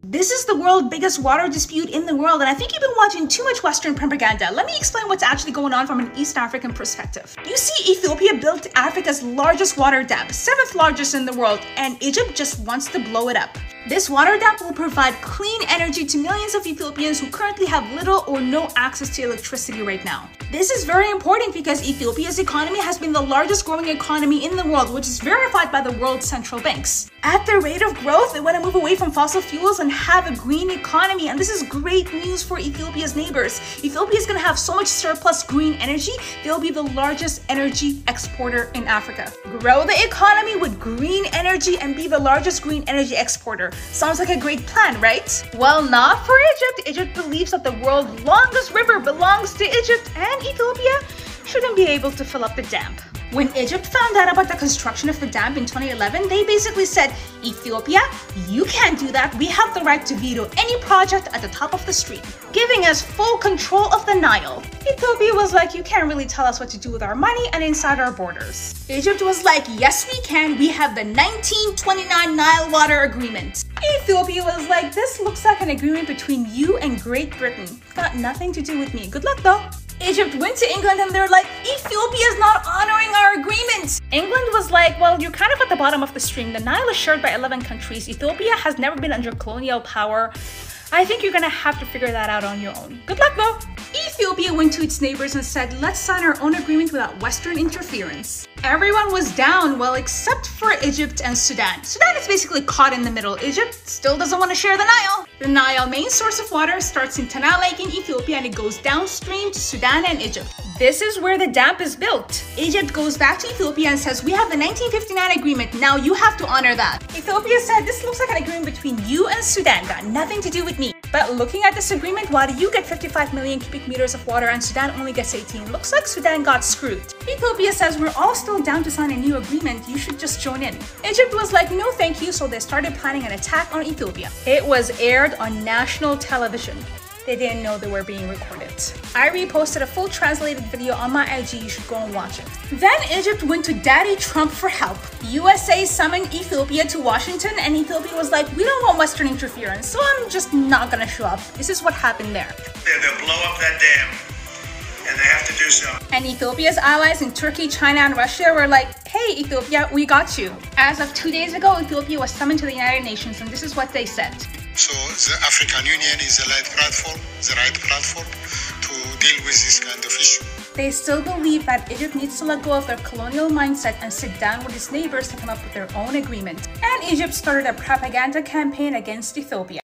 This is the world's biggest water dispute in the world, and I think you've been watching too much Western propaganda. Let me explain what's actually going on from an East African perspective. You see, Ethiopia built Africa's largest water dam, 7th largest in the world, and Egypt just wants to blow it up. This water dam will provide clean energy to millions of Ethiopians who currently have little or no access to electricity right now. This is very important because Ethiopia's economy has been the largest growing economy in the world, which is verified by the world's central banks. At their rate of growth, they want to move away from fossil fuels and have a green economy, and this is great news for Ethiopia's neighbors. Ethiopia is going to have so much surplus green energy, they'll be the largest energy exporter in Africa. Grow the economy with green energy and be the largest green energy exporter. Sounds like a great plan, right? Well, not for Egypt. Egypt believes that the world's longest river belongs to Egypt, and Ethiopia shouldn't be able to fill up the dam. When Egypt found out about the construction of the dam in 2011, they basically said, Ethiopia, you can't do that. We have the right to veto any project at the top of the stream, giving us full control of the Nile. Ethiopia was like, you can't really tell us what to do with our money and inside our borders. Egypt was like, yes, we can. We have the 1929 Nile Water Agreement. Ethiopia was like, this looks like an agreement between you and Great Britain. Got nothing to do with me. Good luck though. Egypt went to England and they're like, Ethiopia is not honoring our agreement. England was like, well, you're kind of at the bottom of the stream. The Nile is shared by 11 countries. Ethiopia has never been under colonial power. I think you're gonna have to figure that out on your own. Good luck though. Ethiopia went to its neighbors and said, let's sign our own agreement without Western interference. Everyone was down, well, except for Egypt and Sudan. Sudan is basically caught in the middle. Egypt still doesn't want to share the Nile. The Nile, main source of water, starts in Tana Lake in Ethiopia and it goes downstream to Sudan and Egypt. This is where the dam is built. Egypt goes back to Ethiopia and says, we have the 1959 agreement, now you have to honor that. Ethiopia said, this looks like an agreement between you and Sudan, got nothing to do with me. But looking at this agreement, why do you get 55 million cubic meters of water and Sudan only gets 18? Looks like Sudan got screwed. Ethiopia says, we're all still down to sign a new agreement, you should just join in. Egypt was like, no thank you, so they started planning an attack on Ethiopia. It was aired on national television. They didn't know they were being recorded. I reposted a full translated video on my IG, you should go and watch it. Then Egypt went to Daddy Trump for help. USA summoned Ethiopia to Washington and Ethiopia was like, we don't want Western interference, so I'm just not gonna show up. This is what happened there. They'll blow up that dam, and they have to do so. And Ethiopia's allies in Turkey, China, and Russia were like, hey Ethiopia, we got you. As of 2 days ago, Ethiopia was summoned to the United Nations and this is what they said. So the African Union is the right platform to deal with this kind of issue. They still believe that Egypt needs to let go of their colonial mindset and sit down with its neighbors to come up with their own agreement. And Egypt started a propaganda campaign against Ethiopia.